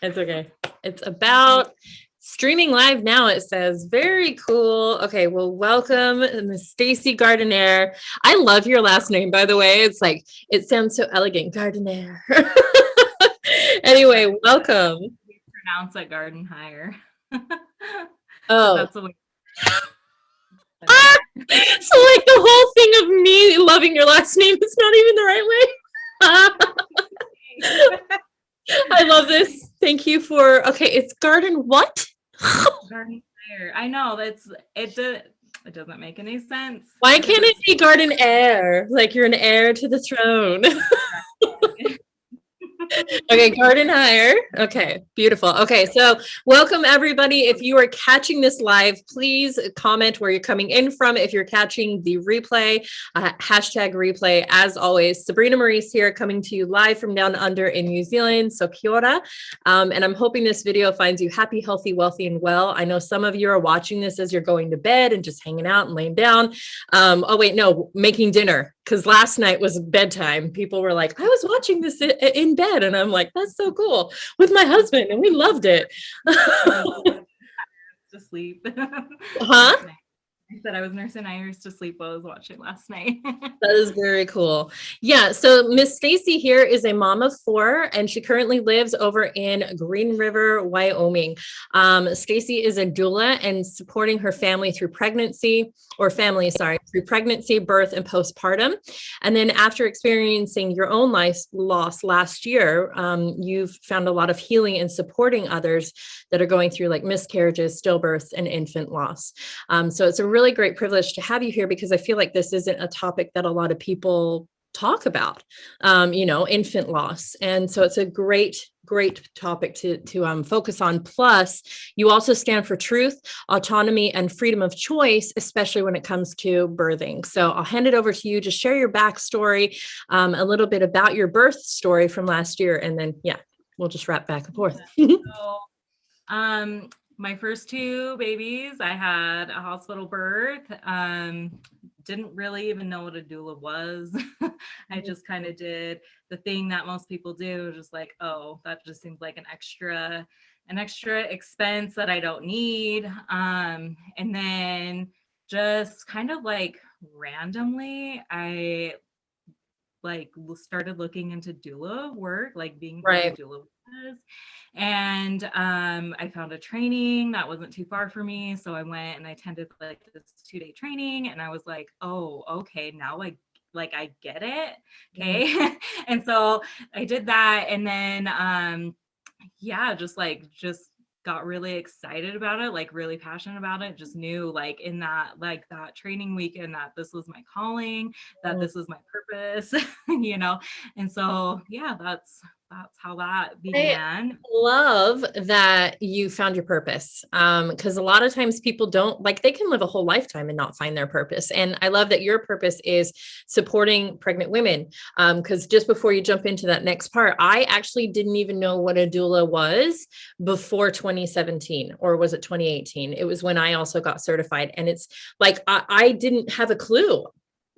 It's okay. It's about streaming live now. It says very cool. Okay, well, welcome, Miss Staci Gardenheir. I love your last name, by the way. It's like it sounds so elegant, Gardenheir. Anyway, welcome. We pronounce it Gardenheir. Oh, That's the way. so like the whole thing of me loving your last name is not even the right way. I love this. Thank you for, okay, it's garden what? Gardenheir. I know it doesn't make any sense. Why can't it be garden heir? Like you're an heir to the throne. Okay, Gardenheir. Okay, beautiful. Okay, so welcome everybody. If you are catching this live, please comment where you're coming in from. If you're catching the replay, hashtag replay. As always, Sabrina Maurice here, coming to you live from down under in New Zealand. So kia ora. And I'm hoping this video finds you happy, healthy, wealthy, and well. I know some of you are watching this as you're going to bed and just hanging out and laying down. Oh wait, no, making dinner. Because last night was bedtime. People were like, I was watching this in bed. And I'm like, that's so cool, with my husband. And we loved it. To sleep. Huh? I said I was nursing Iris to sleep while I was watching last night. That is very cool. Yeah, so Miss Staci here is a mom of 4, and she currently lives over in Green River, Wyoming. Staci is a doula and supporting her family through pregnancy, through pregnancy, birth, and postpartum. And then after experiencing your own life loss last year, you've found a lot of healing and supporting others that are going through like miscarriages, stillbirths, and infant loss. So it's a really great privilege to have you here because I feel like this isn't a topic that a lot of people talk about, infant loss. And so it's a great topic to focus on. Plus, you also stand for truth, autonomy, and freedom of choice, especially when it comes to birthing. So I'll hand it over to you to share your backstory, a little bit about your birth story from last year, and then, we'll just wrap back and forth. My first 2 babies, I had a hospital birth. Didn't really even know what a doula was. I just kind of did the thing that most people do, just like, oh, that just seems like an extra expense that I don't need. And then just kind of like randomly, I like started looking into doula work, like being right. doula was. And I found a training that wasn't too far for me. So I went and I attended like this 2-day training and I was like, oh, okay, now I get it. Okay. Mm-hmm. And so I did that. And then, just got really excited about it, like really passionate about it, just knew like in that training weekend that this was my calling, that this was my purpose, and so that's how that began. I love that you found your purpose, because a lot of times people don't, like, they can live a whole lifetime and not find their purpose. And I love that your purpose is supporting pregnant women, because just before you jump into that next part, I actually didn't even know what a doula was before 2017, or was it 2018? It was when I also got certified. And it's like, I didn't have a clue.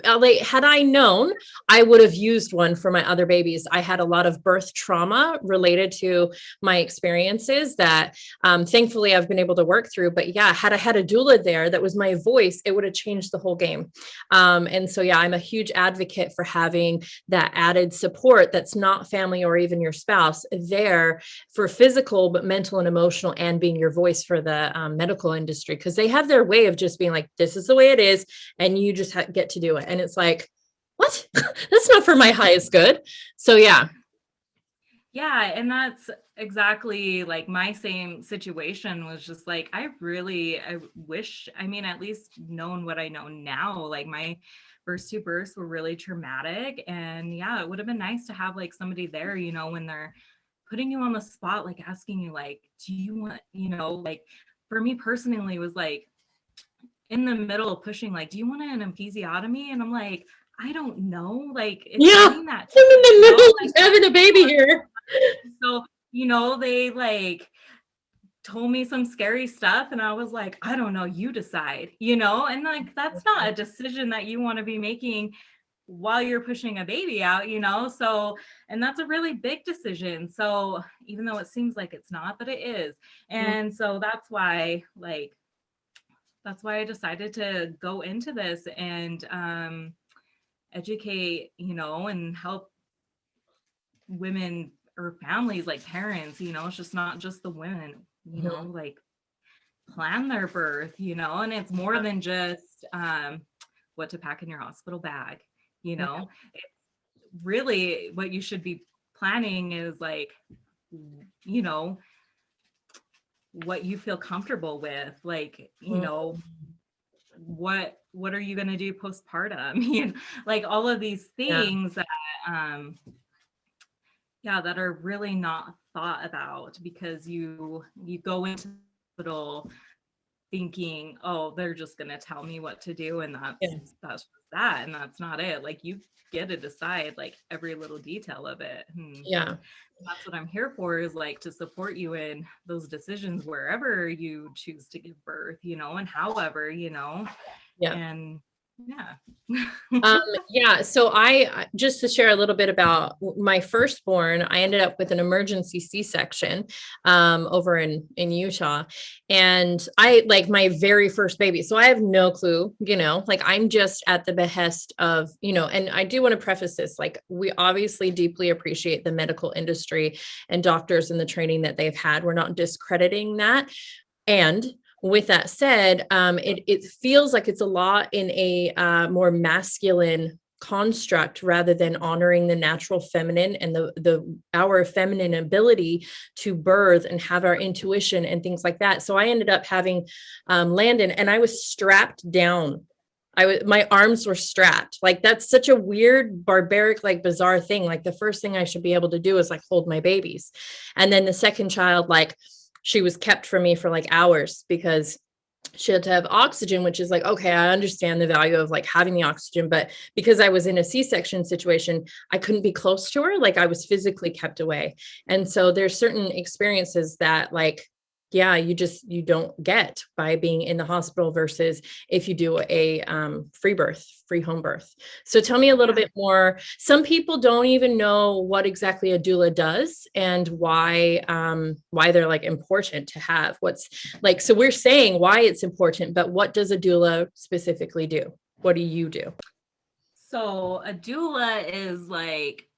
Had I known, I would have used one for my other babies. I had a lot of birth trauma related to my experiences that thankfully I've been able to work through. But had I had a doula there that was my voice, it would have changed the whole game. And so, I'm a huge advocate for having that added support that's not family or even your spouse there for physical, but mental and emotional, and being your voice for the medical industry, because they have their way of just being like, this is the way it is, and you just get to do it. And it's like, what? That's not for my highest good. So and that's exactly like my same situation. Was just like, I wish, at least known what I know now. Like my first 2 births were really traumatic, and it would have been nice to have like somebody there, when they're putting you on the spot, like asking you like, do you want, like for me personally was like in the middle of pushing, like, do you want an episiotomy? And I'm like, I don't know. Like, it's I'm in the middle of having a baby here. So, they like told me some scary stuff, and I was like, I don't know, you decide, and like, that's not a decision that you want to be making while you're pushing a baby out, you know? So, and that's a really big decision. So even though it seems like it's not, but it is. And so that's why I decided to go into this and educate, you know, and help women or families, like parents, you know, it's just not just the women, you know, like plan their birth, you know, and it's more than just what to pack in your hospital bag, you know. It's really what you should be planning is like, you know, what you feel comfortable with, like, you know, what are you going to do postpartum, you know, like all of these things that that are really not thought about, because you go into the hospital thinking, oh, they're just going to tell me what to do, and that's that, and that's not it. Like, you get to decide like every little detail of it. And that's what I'm here for, is like to support you in those decisions wherever you choose to give birth, you know, and however, you know. And so I, just to share a little bit about my firstborn, I ended up with an emergency C-section over in Utah. And I, like, my very first baby. So I have no clue, you know, like I'm just at the behest of, you know, and I do want to preface this, like, we obviously deeply appreciate the medical industry and doctors and the training that they've had. We're not discrediting that. And with that said, it feels like it's a lot in a more masculine construct rather than honoring the natural feminine and our feminine ability to birth and have our intuition and things like that. So I ended up having Landon, and I was strapped down. My arms were strapped. Like, that's such a weird, barbaric, like bizarre thing. Like, the first thing I should be able to do is like hold my babies. And then the second child, like, she was kept from me for like hours because she had to have oxygen, which is like, okay, I understand the value of like having the oxygen, but because I was in a C-section situation, I couldn't be close to her. Like, I was physically kept away. And so there's certain experiences that, like, you don't get by being in the hospital versus if you do a free home birth. So tell me a little bit more. Some people don't even know what exactly a doula does and why they're like important to have. What's like, so we're saying why it's important, but what does a doula specifically do? What do you do? So a doula is like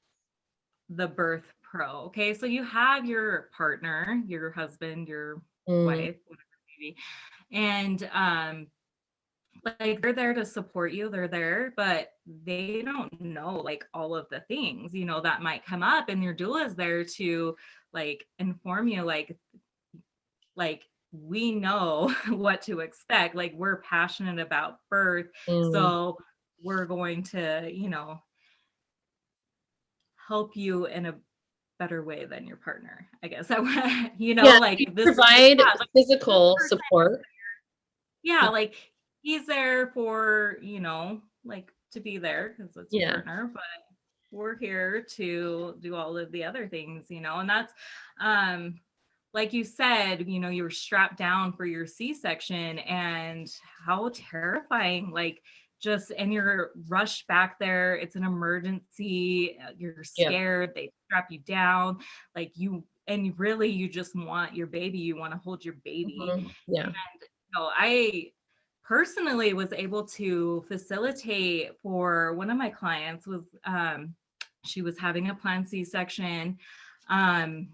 the birth pro. Okay. So you have your partner, your husband, your wife, whatever maybe. And like, they're there to support you. They're there, but they don't know like all of the things, you know, that might come up, and your doula is there to like inform you, like we know what to expect. Like, we're passionate about birth. So we're going to, you know, help you in a better way than your partner, I guess. You know, like, this provide physical support. Like, he's there for, you know, like, to be there because it's your partner, but we're here to do all of the other things, you know. And that's like you said, you know, you were strapped down for your C-section, and how terrifying, like, just, and you're rushed back there. It's an emergency. You're scared. They strap you down, like, and really, you just want your baby. You want to hold your baby. And, you know, I personally was able to facilitate for one of my clients. Was she was having a planned C-section, and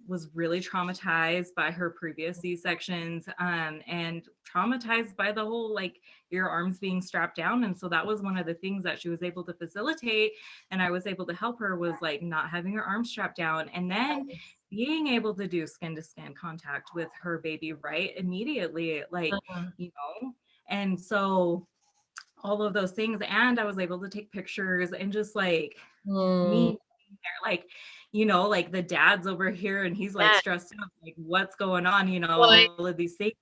was really traumatized by her previous C-sections, and traumatized by the whole, like, your arms being strapped down. And so that was one of the things that she was able to facilitate, and I was able to help her, was like not having her arms strapped down, and then being able to do skin to skin contact with her baby right immediately, like, you know. And so all of those things, and I was able to take pictures, and just like me there, like, you know, like the dad's over here and he's like stressed out, like, what's going on, you know, all of these things.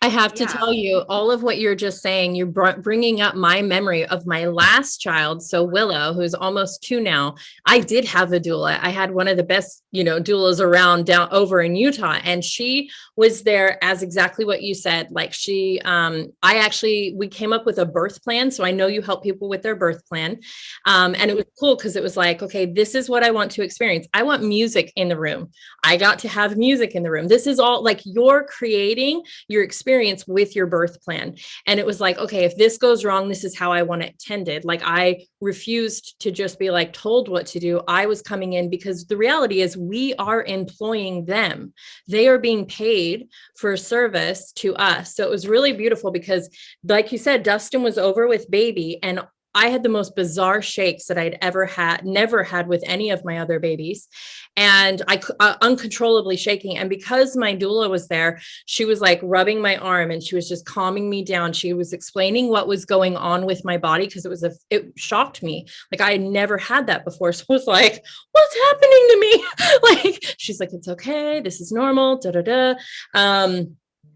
I have to Yeah. tell you, all of what you're just saying, you're bringing up my memory of my last child. So Willow, who's almost 2 now, I did have a doula. I had one of the best, doulas around down over in Utah, and she was there as exactly what you said. Like we came up with a birth plan. So I know you help people with their birth plan. And it was cool because it was like, okay, this is what I want to experience. I want music in the room. I got to have music in the room. This is all like you're creating your experience with your birth plan. And it was like, okay, if this goes wrong, this is how I want it tended. Like I refused to just be like told what to do. I was coming in because the reality is we are employing them. They are being paid for service to us. So it was really beautiful because like you said, Dustin was over with baby, and I had the most bizarre shakes that I'd ever had, never had with any of my other babies. And I uncontrollably shaking. And because my doula was there, she was like rubbing my arm and she was just calming me down. She was explaining what was going on with my body because it shocked me. Like I had never had that before. So I was like, what's happening to me? Like, she's like, it's okay. This is normal. Da, da, da.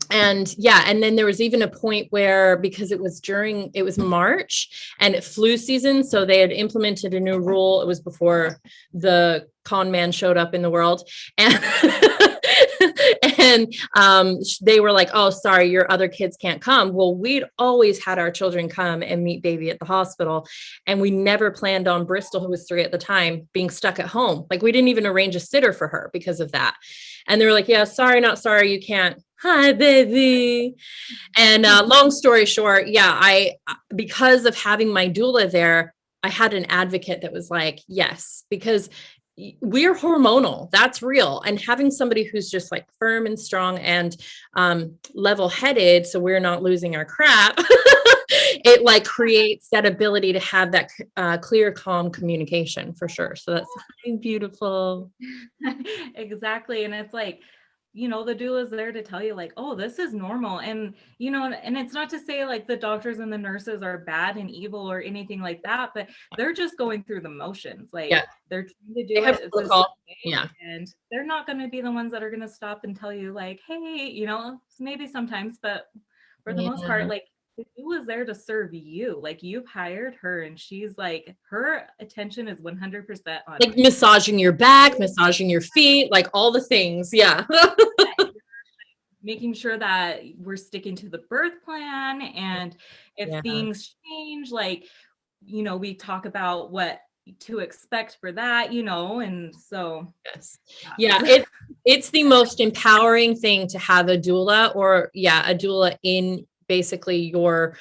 And yeah, and then there was even a point where because it was March and flu season, so they had implemented a new rule. It was before the con man showed up in the world, and they were like, oh, sorry, your other kids can't come. Well, we'd always had our children come and meet baby at the hospital, and we never planned on Bristol, who was 3 at the time, being stuck at home. Like we didn't even arrange a sitter for her because of that. And they were like, yeah, sorry, not sorry, you can't. Hi, baby. And long story short, yeah, because of having my doula there, I had an advocate that was like, yes, because we're hormonal. That's real. And having somebody who's just like firm and strong and level headed, so we're not losing our crap, it like creates that ability to have that clear, calm communication for sure. So that's beautiful. Exactly. And it's like, the doula is there to tell you like, oh, this is normal. And, and it's not to say like the doctors and the nurses are bad and evil or anything like that, but they're just going through the motions. Like they're trying to do it this way, and they're not going to be the ones that are going to stop and tell you like, hey, maybe sometimes, but for the most part, like the doula is there to serve you. Like you've hired her, and she's like, her attention is 100% on like massaging your back, massaging your feet, like all the things. Yeah. Making sure that we're sticking to the birth plan. And if things change, like, we talk about what to expect for that, and so. Yes. Yeah. It's the most empowering thing to have a doula a doula in basically your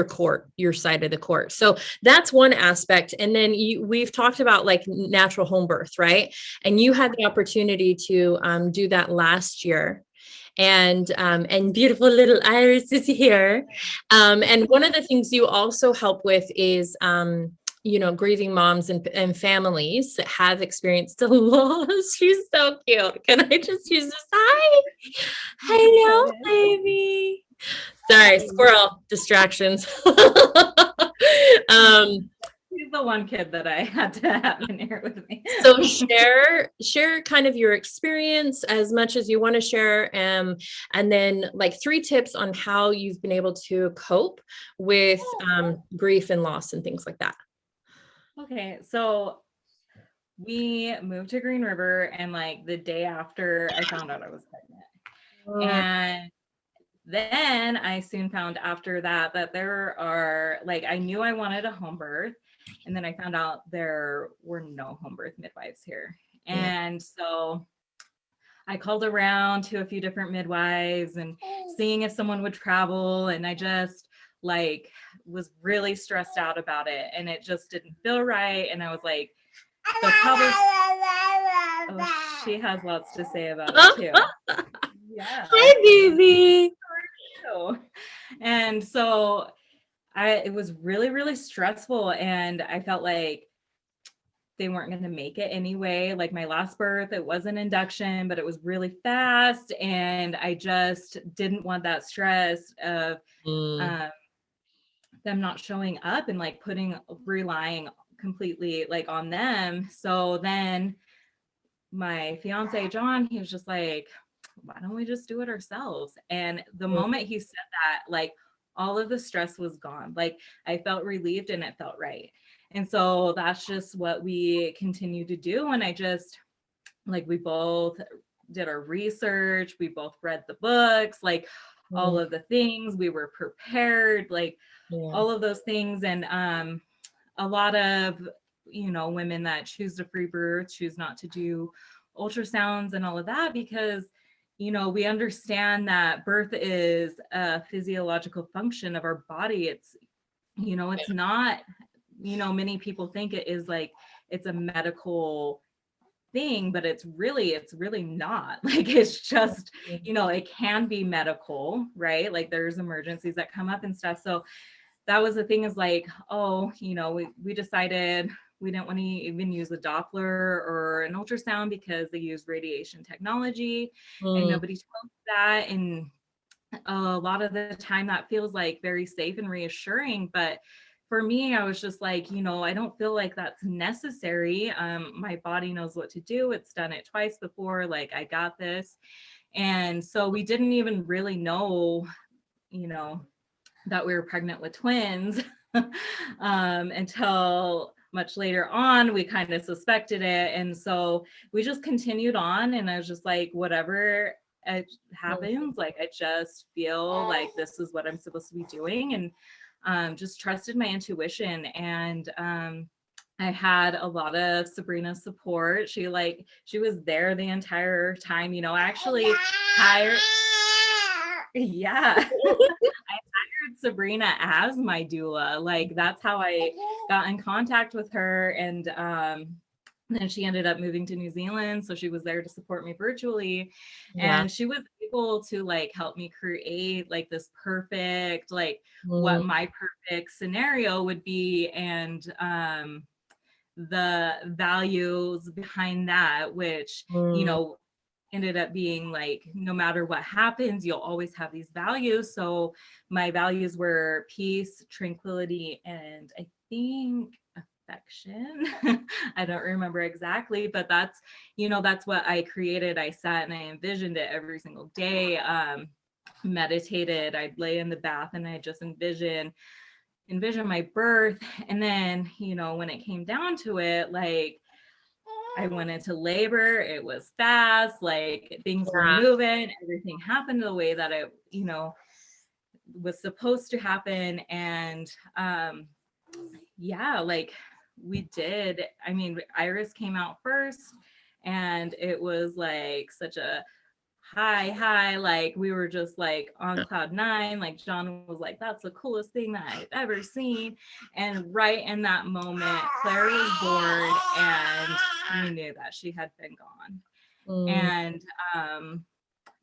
court, your side of the court. So that's one aspect. And then we've talked about like natural home birth, right? And you had the opportunity to do that last year. And beautiful little Iris is here. And one of the things you also help with is grieving moms and families that have experienced a loss. She's so cute. Can I just use this? Hi. Hello, baby. Sorry, squirrel distractions. He's the one kid that I had to have in here with me. So share kind of your experience as much as you want to share, and then like 3 tips on how you've been able to cope with grief and loss and things like that. Okay, so we moved to Green River, and like the day after I found out I was pregnant. And then I soon found after that there are like, I knew I wanted a home birth, and then I found out there were no home birth midwives here. And so I called around to a few different midwives and seeing if someone would travel, and I just like was really stressed out about it, and it just didn't feel right. And I was like, so probably she has lots to say about it too. Yeah. Hi, baby. And so it was really, really stressful, and I felt like they weren't going to make it anyway. Like my last birth, it was an induction, but it was really fast, and I just didn't want that stress of them not showing up and like relying completely like on them. So then my fiance John, he was just like, why don't we just do it ourselves? And the moment he said that, like all of the stress was gone. Like I felt relieved and it felt right. And so that's just what we continue to do. And I just, like, we both did our research, we both read the books, like all of the things, we were prepared, like all of those things. And a lot of, you know, women that choose to free birth choose not to do ultrasounds and all of that, because, you know, we understand that birth is a physiological function of our body. It's, you know, it's not, you know, many people think it is like it's a medical thing, but it's really not. Like it's just, you know, it can be medical, right? Like there's emergencies that come up and stuff. So that was the thing, is like, oh, you know, we decided we didn't want to even use a Doppler or an ultrasound because they use radiation technology, and nobody told us that. And a lot of the time that feels like very safe and reassuring, but for me, I was just like, you know, I don't feel like that's necessary. My body knows what to do. It's done it twice before. Like, I got this. And so we didn't even really know, you know, that we were pregnant with twins until much later on. We kind of suspected it. And so we just continued on. And I was just like, whatever it happens, like, I just feel like this is what I'm supposed to be doing. And just trusted my intuition. And I had a lot of Sabrina's support. She was there the entire time. You know, I actually hired, yeah, I hired Sabrina as my doula. Like that's how I got in contact with her. And then she ended up moving to New Zealand. So she was there to support me virtually. And she was able to like help me create like this perfect, like what my perfect scenario would be. And the values behind that, which, you know, ended up being like, no matter what happens, you'll always have these values. So my values were peace, tranquility, and I think affection. I don't remember exactly, but that's, you know, that's what I created. I sat and I envisioned it every single day, meditated. I'd lay in the bath and I just envision my birth. And then, you know, when it came down to it, like I went into labor, it was fast, like things were moving, everything happened the way that it, you know, was supposed to happen. And yeah, like we did. I mean, Iris came out first and it was like such a high, like we were just like on cloud nine. Like John was like, that's the coolest thing that I've ever seen. And right in that moment, Claire was born and we knew that she had been gone. And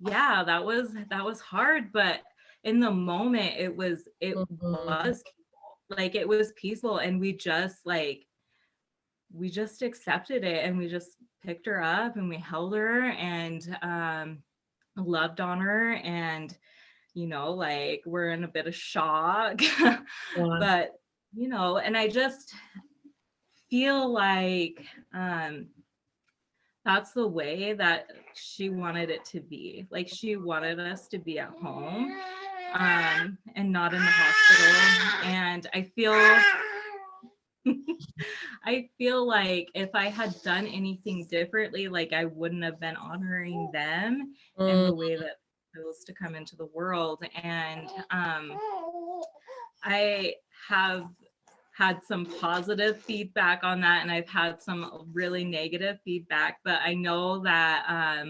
yeah, that was hard, but in the moment it was like it was peaceful. And we just accepted it, and we just picked her up and we held her and loved on her. And you know, like we're in a bit of shock but you know, and I just feel like that's the way that she wanted it to be. Like she wanted us to be at home and not in the hospital. And I feel like if I had done anything differently, like I wouldn't have been honoring them in the way that they're supposed to come into the world. And I have had some positive feedback on that, and I've had some really negative feedback, but I know that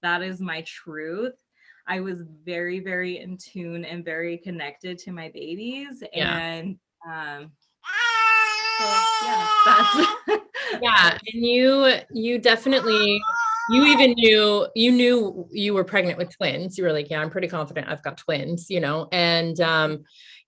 that is my truth. I was very, very in tune and very connected to my babies. And so yeah, that's yeah. And you definitely, you knew you were pregnant with twins. You were like, yeah, I'm pretty confident I've got twins, you know? And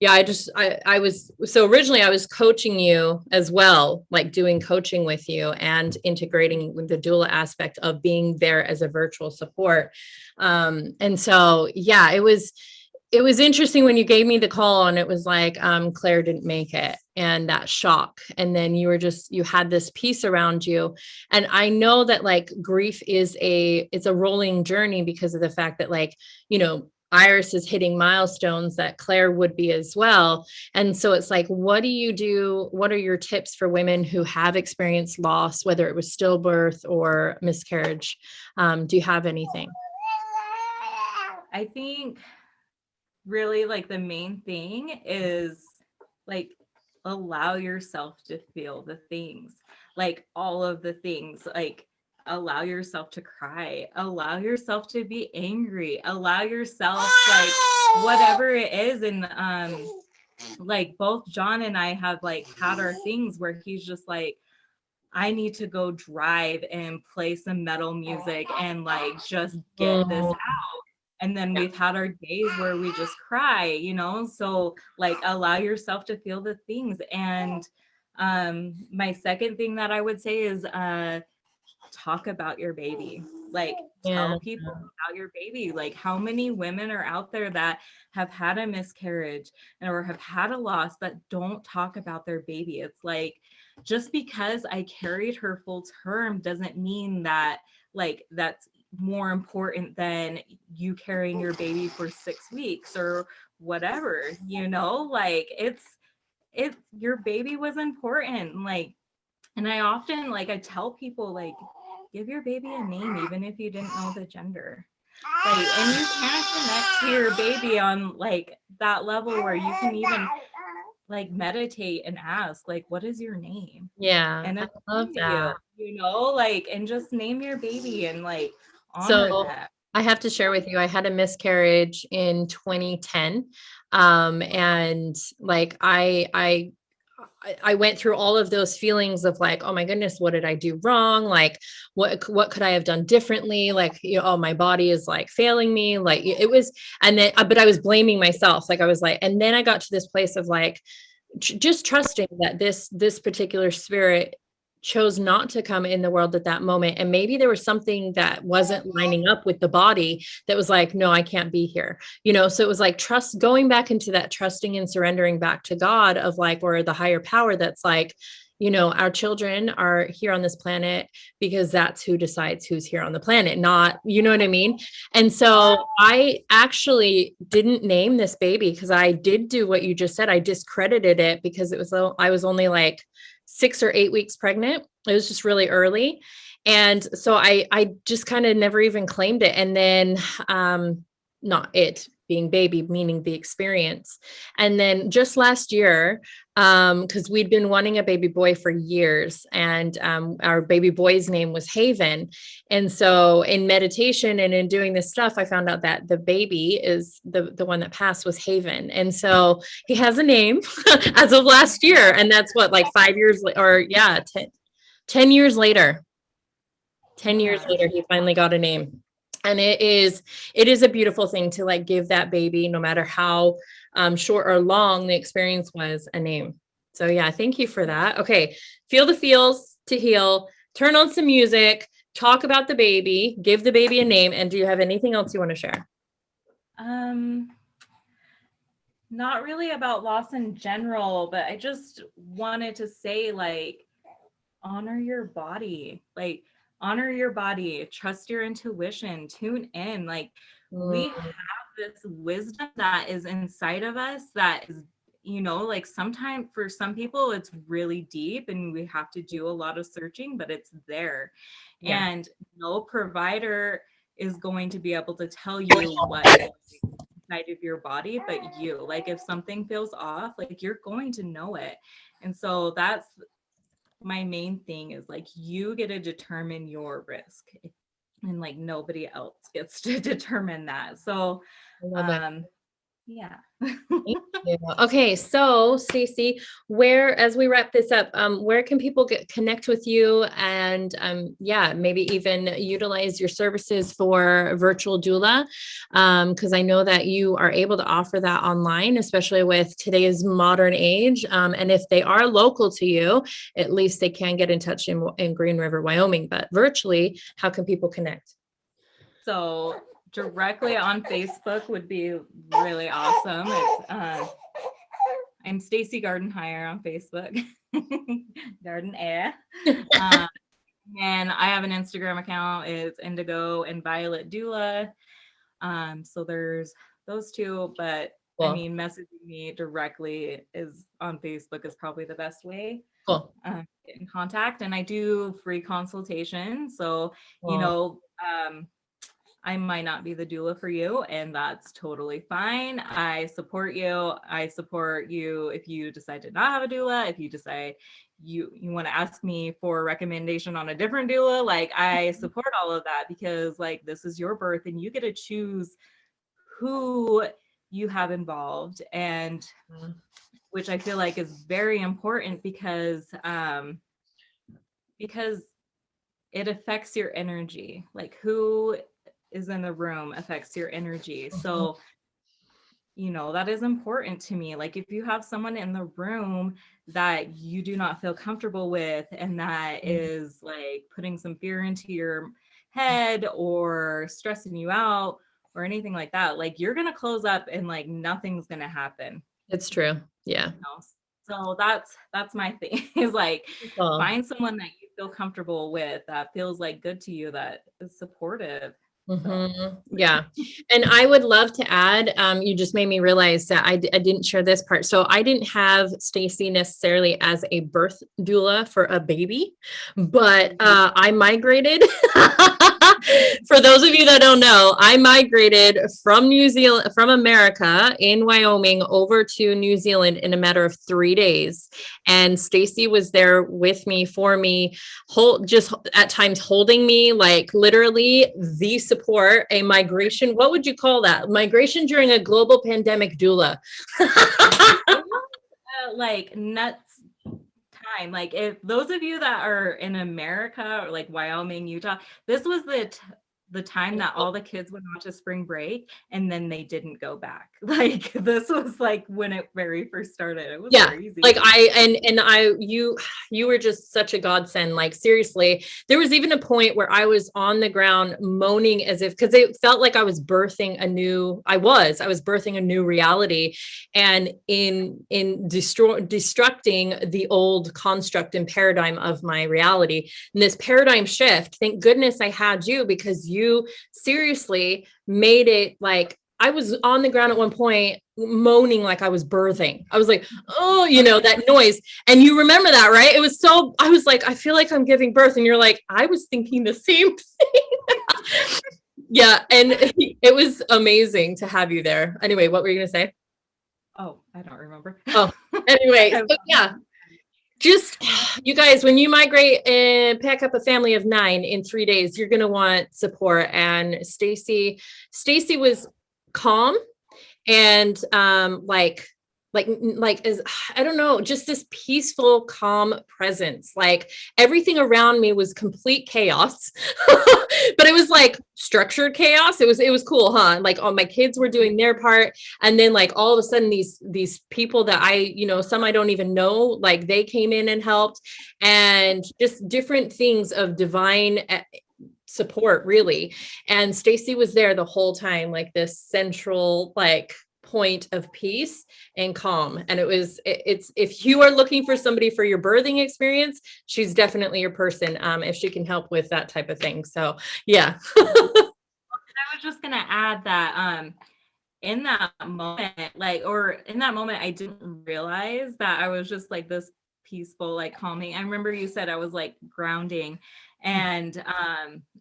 yeah, I was, so originally I was coaching you as well, like doing coaching with you and integrating with the doula aspect of being there as a virtual support. And so, yeah, it was, it was interesting when you gave me the call and it was like, Claire didn't make it, and that shock. And then you had this peace around you. And I know that like grief it's a rolling journey because of the fact that like, Iris is hitting milestones that Claire would be as well. And so it's like, what do you do? What are your tips for women who have experienced loss, whether it was stillbirth or miscarriage? Do you have anything? I think really like the main thing is like allow yourself to feel the things, like all of the things, like allow yourself to cry, allow yourself to be angry, allow yourself like whatever it is. And like both John and I have like had our things where he's just like, I need to go drive and play some metal music and like just get this out. And then we've had our days where we just cry, so like allow yourself to feel the things. And my second thing that I would say is talk about your baby. Like tell people about your baby. Like how many women are out there that have had a miscarriage or have had a loss but don't talk about their baby? It's like, just because I carried her full term doesn't mean that like that's more important than you carrying your baby for 6 weeks or whatever, like it's your baby was important. Like, and I often like, I tell people like, give your baby a name, even if you didn't know the gender. Like, and you can connect to your baby on like that level where you can even like meditate and ask like, what is your name? Yeah. And I love that. like, and just name your baby and like honor So that. I have to share with you, I had a miscarriage in 2010. And like, I went through all of those feelings of like, oh my goodness, what did I do wrong? Like, what could I have done differently? Like, oh, my body is like failing me. Like it was, and then, but I was blaming myself. Like I was like, and then I got to this place of like, just trusting that this particular spirit chose not to come in the world at that moment. And maybe there was something that wasn't lining up with the body that was like, no, I can't be here. So it was like going back into that trusting and surrendering back to God of like, or the higher power that's like, our children are here on this planet because that's who decides who's here on the planet, not, you know what I mean? And so I actually didn't name this baby because I did do what you just said. I discredited it because I was only like 6 or 8 weeks pregnant. It was just really early. And so I just kind of never even claimed it. And then, not it being baby, meaning the experience. And then just last year, because we'd been wanting a baby boy for years, and our baby boy's name was Haven. And so in meditation and in doing this stuff, I found out that the baby is the one that passed was Haven. And so he has a name as of last year. And that's what, like 5 years or 10 years later. 10 years later, he finally got a name. And it is a beautiful thing to like give that baby, no matter how short or long the experience was, a name. So yeah, thank you for that. Okay. Feel the feels to heal, turn on some music, talk about the baby, give the baby a name. And do you have anything else you want to share? Not really about loss in general, but I just wanted to say like, honor your body, like honor your body, trust your intuition, tune in. Like we have this wisdom that is inside of us that is, like sometimes for some people it's really deep and we have to do a lot of searching, but it's there. Yeah. And no provider is going to be able to tell you what inside of your body, but you, like if something feels off, like you're going to know it. And so that's my main thing, is like you get to determine your risk and like nobody else gets to determine that. So yeah. Okay, so Staci, as we wrap this up, where can people connect with you and maybe even utilize your services for virtual doula? Because I know that you are able to offer that online, especially with today's modern age. And if they are local to you, at least they can get in touch in Green River, Wyoming. But virtually, how can people connect? So directly on Facebook would be really awesome. It's, I'm Staci Gardenheir on Facebook. Gardenheir. And I have an Instagram account. It's Indigo and Violet Doula. So there's those two, but Cool. I mean, messaging me directly is on Facebook is probably the best way. Cool. Get in contact. And I do free consultations. So, Cool. you know, I might not be the doula for you, and that's totally fine. I support you. I support you if you decide to not have a doula, if you decide you want to ask me for a recommendation on a different doula, like I support all of that, because like this is your birth and you get to choose who you have involved, and which I feel like is very important because it affects your energy. Like who is in the room affects your energy. So, you know, that is important to me. Like if you have someone in the room that you do not feel comfortable with, and that is like putting some fear into your head or stressing you out or anything like that, like you're going to close up and like nothing's going to happen. It's true. Yeah. You know? So that's my thing is like find someone that you feel comfortable with, that feels like good to you, that is supportive. Yeah. And I would love to add, you just made me realize that I didn't share this part. So I didn't have Staci necessarily as a birth doula for a baby, but I migrated. For those of you that don't know, I migrated from New Zealand, from America in Wyoming over to New Zealand in a matter of 3 days. And Staci was there with me, for me, just at times holding me, like literally the support, a migration. What would you call that? Migration during a global pandemic doula. Like nuts time. Like if those of you that are in America or like Wyoming, Utah, this was the time that all the kids went on to spring break and then they didn't go back. Like this was like when it very first started. It was crazy. Like you were just such a godsend. Like seriously, there was even a point where I was on the ground moaning as if, because it felt like I was birthing I was birthing a new reality, and in destructing the old construct and paradigm of my reality. And this paradigm shift, thank goodness I had you, because you seriously made it like I was on the ground at one point moaning like I was birthing. I was like, oh, you know, that noise. And you remember that, right? It was so, I was like, I feel like I'm giving birth. And you're like, I was thinking the same thing. Yeah. And it was amazing to have you there. Anyway, what were you going to say? Oh, I don't remember. Oh, anyway. So yeah. Just, you guys, when you migrate and pack up a family of 9 in 3 days, you're going to want support. And Staci was calm and like is, I don't know, just this peaceful, calm presence. Like everything around me was complete chaos, but it was like structured chaos. It was cool, huh? Like all my kids were doing their part. And then like all of a sudden these people that some I don't even know, like they came in and helped, and just different things of divine support, really. And Staci was there the whole time, like this central like point of peace and calm. And it's if you are looking for somebody for your birthing experience, she's definitely your person, if she can help with that type of thing. So yeah. I was just gonna add that in that moment, I didn't realize that I was just like this peaceful, like calming. I remember you said I was like grounding, and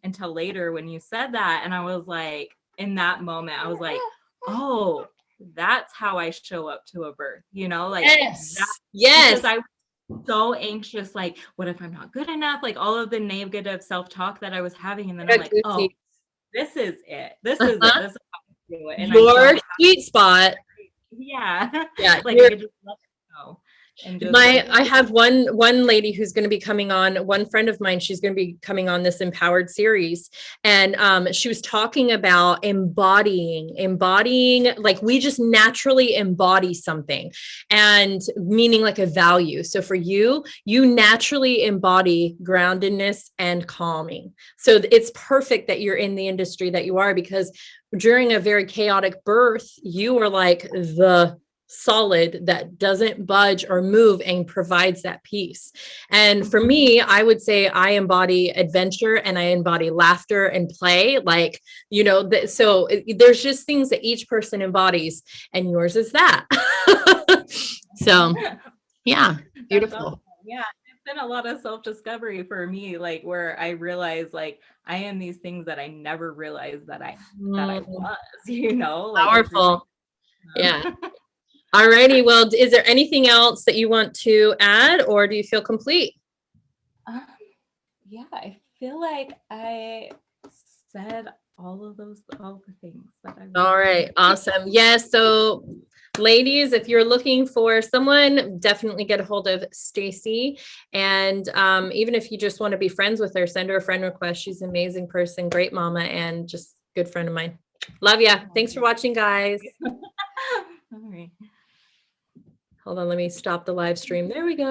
until later when you said that, and I was like, in that moment I was like, oh, that's how I show up to a birth, you know, like yes. Because I was so anxious, like what if I'm not good enough, like all of the negative self-talk that I was having, and then I'm like, oh, this is it, this is how I do it, and your sweet spot. Yeah Yeah, like I could just let it go. and just like, I have one lady who's going to be coming on, one friend of mine, she's going to be coming on this empowered series. And she was talking about embodying, like we just naturally embody something, and meaning like a value. So for you, you naturally embody groundedness and calming. So it's perfect that you're in the industry that you are, because during a very chaotic birth, you are like the solid that doesn't budge or move and provides that peace. And for me, I would say I embody adventure and I embody laughter and play, like, you know, so there's just things that each person embodies, and yours is that. So yeah, beautiful. awesome. Yeah, it's been a lot of self-discovery for me, like where I realized like I am these things that I never realized that I was, you know, like Powerful. Yeah. Alrighty. Well, is there anything else that you want to add, or do you feel complete? Yeah, I feel like I said all the things that I All right. Awesome. Yes. So ladies, if you're looking for someone, definitely get a hold of Staci. And even if you just want to be friends with her, send her a friend request. She's an amazing person, great mama, and just good friend of mine. Love ya. Thanks for watching, guys. All right. Hold on, let me stop the live stream. There we go.